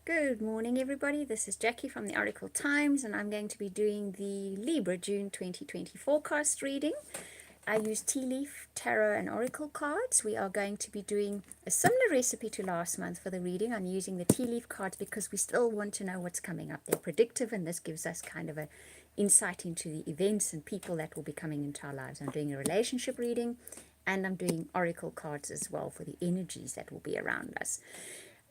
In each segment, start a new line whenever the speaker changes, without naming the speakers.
Good morning, everybody. This is Jackie from the Oracle Times, and I'm going to be doing the Libra June 2020 forecast reading. I use tea leaf, tarot, and oracle cards. We are going to be doing a similar recipe to last month for the reading. I'm using the tea leaf cards because we still want to know what's coming up. They're predictive, and this gives us kind of an insight into the events and people that will be coming into our lives. I'm doing a relationship reading, and I'm doing oracle cards as well for the energies that will be around us.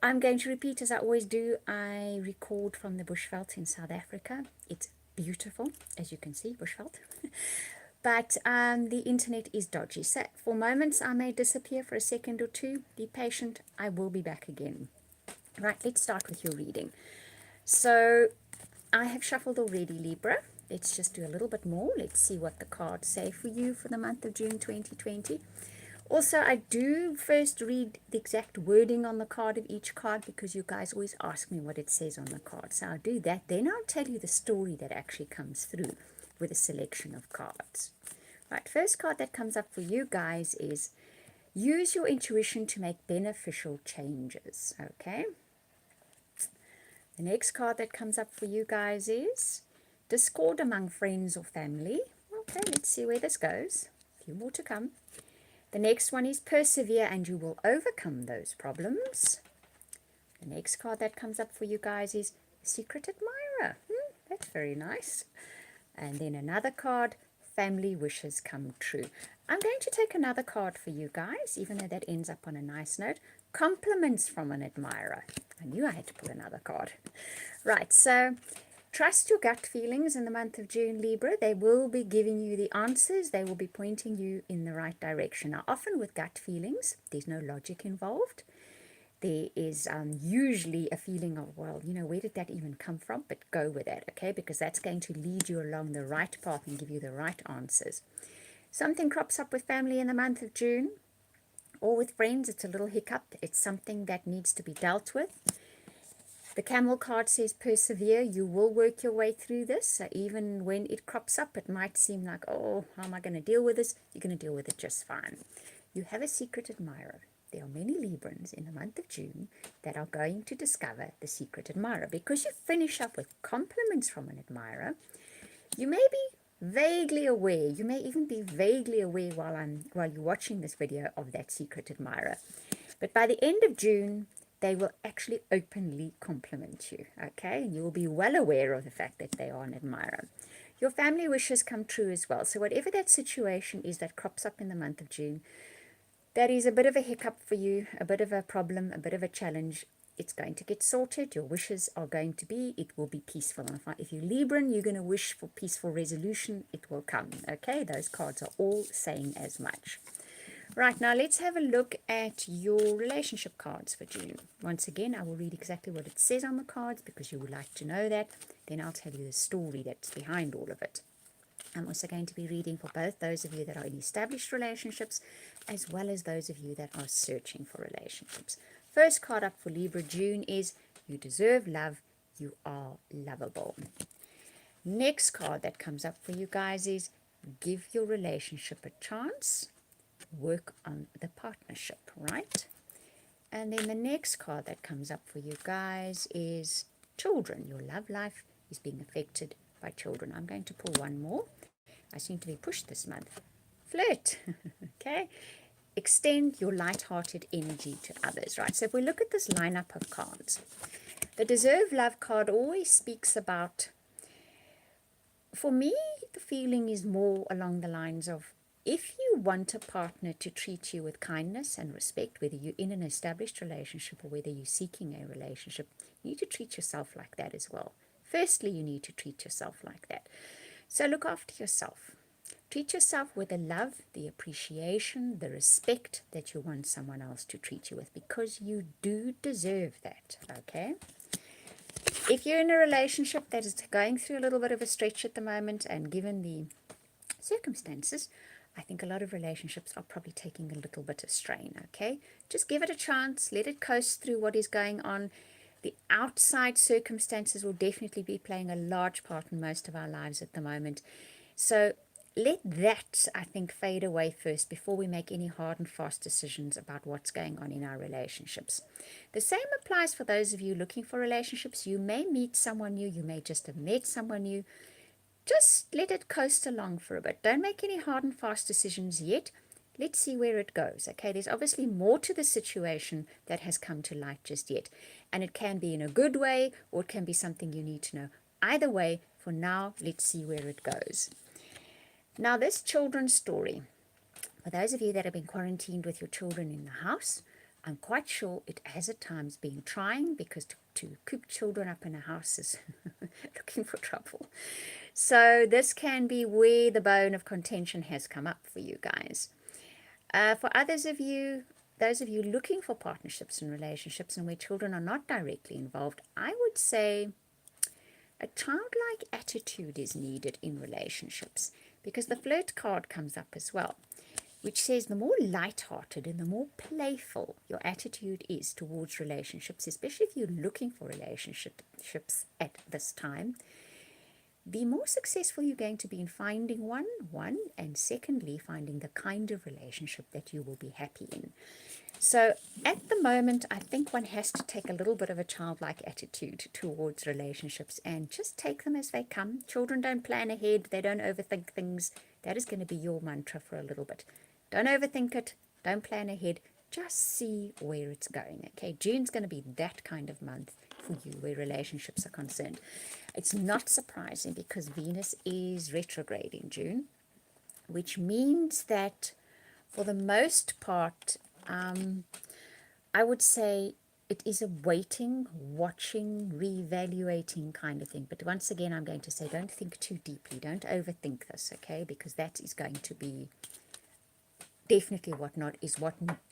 I'm going to repeat as I always do. I record from the bushveld in South Africa. It's beautiful, as you can see, bushveld. But the internet is dodgy. So for moments I may disappear for a second or two. Be patient. I will be back again. Right, let's start with your reading. So I have shuffled already, Libra. Let's just do a little bit more. Let's see what the cards say for you for the month of June 2020. Also, I do first read the exact wording on the card of each card because you guys always ask me what it says on the card. So I'll do that. Then I'll tell you the story that actually comes through with a selection of cards. Right, first card that comes up for you guys is use your intuition to make beneficial changes. Okay. The next card that comes up for you guys is discord among friends or family. Okay, let's see where this goes. A few more to come. The next one is persevere and you will overcome those problems. The next card that comes up for you guys is secret admirer. That's very nice. And then another card, family wishes come true. I'm going to take another card for you guys, even though that ends up on a nice note. Compliments from an admirer. I knew I had to pull another card. Right, so trust your gut feelings in the month of June, Libra. They will be giving you the answers. They will be pointing you in the right direction. Now, often with gut feelings, there's no logic involved. There is usually a feeling of, well, where did that even come from? But go with that, okay? Because that's going to lead you along the right path and give you the right answers. Something crops up with family in the month of June or with friends. It's a little hiccup. It's something that needs to be dealt with. The camel card says persevere. You will work your way through this. So even when it crops up, it might seem like, oh, how am I going to deal with this? You're going to deal with it just fine. You have a secret admirer. There are many Librans in the month of June that are going to discover the secret admirer. Because you finish up with compliments from an admirer, you may be vaguely aware. You may even be vaguely aware while you're watching this video of that secret admirer. But by the end of June, they will actually openly compliment you, okay? And you will be well aware of the fact that they are an admirer. Your family wishes come true as well. So whatever that situation is that crops up in the month of June, that is a bit of a hiccup for you, a bit of a problem, a bit of a challenge. It's going to get sorted. Your wishes are going to be, it will be peaceful. And if you're Libran, you're going to wish for peaceful resolution. It will come, okay? Those cards are all saying as much. Right, now let's have a look at your relationship cards for June. Once again, I will read exactly what it says on the cards because you would like to know that. Then I'll tell you the story that's behind all of it. I'm also going to be reading for both those of you that are in established relationships as well as those of you that are searching for relationships. First card up for Libra June is you deserve love, you are lovable. Next card that comes up for you guys is give your relationship a chance. Work on the partnership, right? And then the next card that comes up for you guys is children. Your love life is being affected by children. I'm going to pull one more. I seem to be pushed this month. Flirt. Okay. Extend your light-hearted energy to others, right? So if we look at this lineup of cards, the deserve love card always speaks about, for me, the feeling is more along the lines of, if you want a partner to treat you with kindness and respect, whether you're in an established relationship or whether you're seeking a relationship, you need to treat yourself like that as well. Firstly, you need to treat yourself like that. So look after yourself. Treat yourself with the love, the appreciation, the respect that you want someone else to treat you with, because you do deserve that, okay? If you're in a relationship that is going through a little bit of a stretch at the moment, and given the circumstances, I think a lot of relationships are probably taking a little bit of strain, okay? Just give it a chance. Let it coast through what is going on. The outside circumstances will definitely be playing a large part in most of our lives at the moment. So let that, I think, fade away first before we make any hard and fast decisions about what's going on in our relationships. The same applies for those of you looking for relationships. You may meet someone new. You may just have met someone new. Just let it coast along for a bit. Don't make any hard and fast decisions yet. Let's see where it goes. Okay, there's obviously more to the situation that has come to light just yet. And it can be in a good way, or it can be something you need to know. Either way, for now, let's see where it goes. Now, this children's story, for those of you that have been quarantined with your children in the house, I'm quite sure it has at times been trying, because to coop children up in a house is looking for trouble. So this can be where the bone of contention has come up for you guys. For others of you, those of you looking for partnerships and relationships and where children are not directly involved, I would say a childlike attitude is needed in relationships, because the flirt card comes up as well, which says the more light-hearted and the more playful your attitude is towards relationships, especially if you're looking for relationships at this time, the more successful you're going to be in finding one, and secondly, finding the kind of relationship that you will be happy in. So at the moment, I think one has to take a little bit of a childlike attitude towards relationships and just take them as they come. Children don't plan ahead. They don't overthink things. That is going to be your mantra for a little bit. Don't overthink it. Don't plan ahead. Just see where it's going. Okay, June's going to be that kind of month for you where relationships are concerned. It's not surprising because Venus is retrograde in June, which means that for the most part, I would say it is a waiting, watching, reevaluating kind of thing. But once again, I'm going to say don't think too deeply. Don't overthink this, okay? Because that is going to be definitely what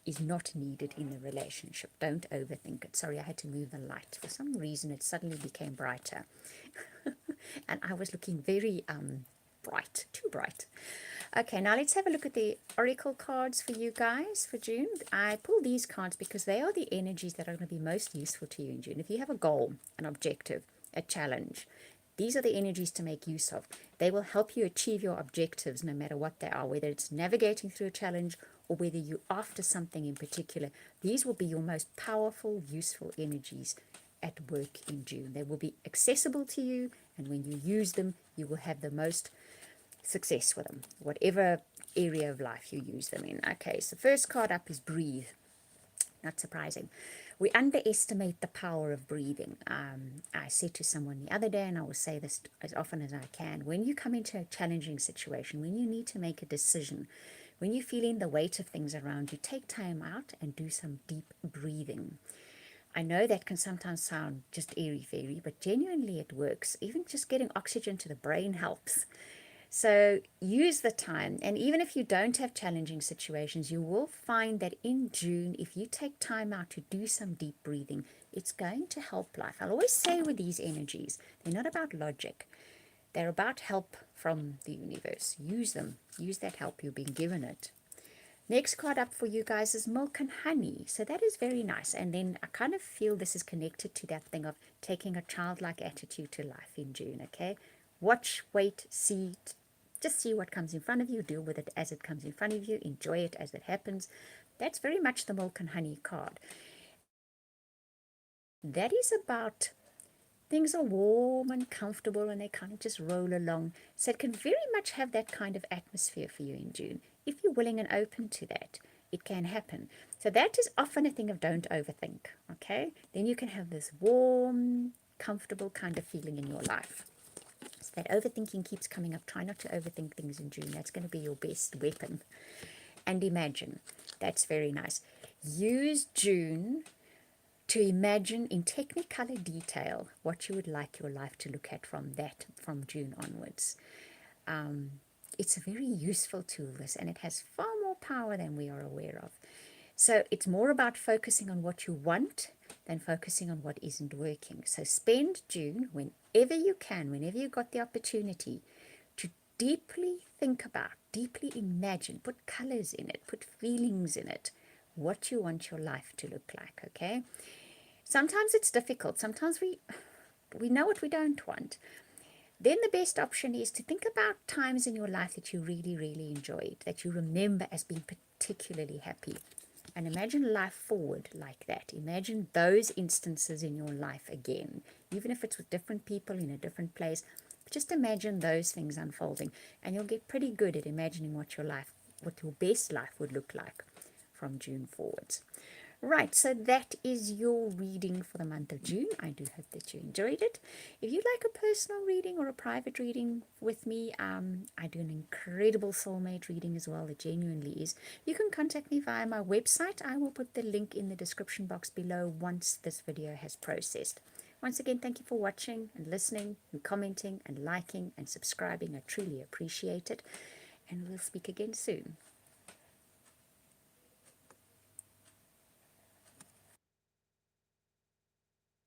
is not needed in the relationship. Don't overthink it. Sorry, I had to move the light. For some reason, it suddenly became brighter. And I was looking very bright, too bright. Okay, now let's have a look at the oracle cards for you guys for June. I pulled these cards because they are the energies that are going to be most useful to you in June. If you have a goal, an objective, a challenge, these are the energies to make use of. They will help you achieve your objectives no matter what they are, whether it's navigating through a challenge or whether you're after something in particular. These will be your most powerful, useful energies at work in June. They will be accessible to you, and when you use them, you will have the most success with them, whatever area of life you use them in. Okay, so first card up is breathe. Not surprising. We underestimate the power of breathing. I said to someone the other day, and I will say this as often as I can, when you come into a challenging situation, when you need to make a decision, when you're feeling the weight of things around you, take time out and do some deep breathing. I know that can sometimes sound just airy-fairy, but genuinely it works. Even just getting oxygen to the brain helps. So use the time, and even if you don't have challenging situations, you will find that in June, if you take time out to do some deep breathing, it's going to help life. I'll always say with these energies, they're not about logic. They're about help from the universe. Use them. Use that help you've been given it. Next card up for you guys is milk and honey. So that is very nice. And then I kind of feel this is connected to that thing of taking a childlike attitude to life in June, okay? Watch, wait, see, just see what comes in front of you. Deal with it as it comes in front of you. Enjoy it as it happens. That's very much the milk and honey card. That is about things are warm and comfortable and they kind of just roll along. So it can very much have that kind of atmosphere for you in June. If you're willing and open to that, it can happen. So that is often a thing of don't overthink, okay? Then you can have this warm, comfortable kind of feeling in your life. So that overthinking keeps coming up. Try not to overthink things in June. That's going to be your best weapon. And imagine. That's very nice. Use June to imagine in technicolor detail what you would like your life to look at from June onwards. It's a very useful tool, this, and it has far more power than we are aware of. So it's more about focusing on what you want than focusing on what isn't working. So spend June whenever you can, whenever you got the opportunity, to deeply think about, deeply imagine, put colors in it, put feelings in it, what you want your life to look like, okay? Sometimes it's difficult. Sometimes we know what we don't want. Then the best option is to think about times in your life that you really, really enjoyed, that you remember as being particularly happy. And imagine life forward like that. Imagine those instances in your life again, even if it's with different people in a different place. Just imagine those things unfolding, and you'll get pretty good at imagining what your best life would look like from June forwards. Right, so that is your reading for the month of June. I do hope that you enjoyed it. If you'd like a personal reading or a private reading with me, I do an incredible soulmate reading as well. It genuinely is. You can contact me via my website. I will put the link in the description box below once this video has processed. Once again, thank you for watching and listening and commenting and liking and subscribing. I truly appreciate it. And we'll speak again soon.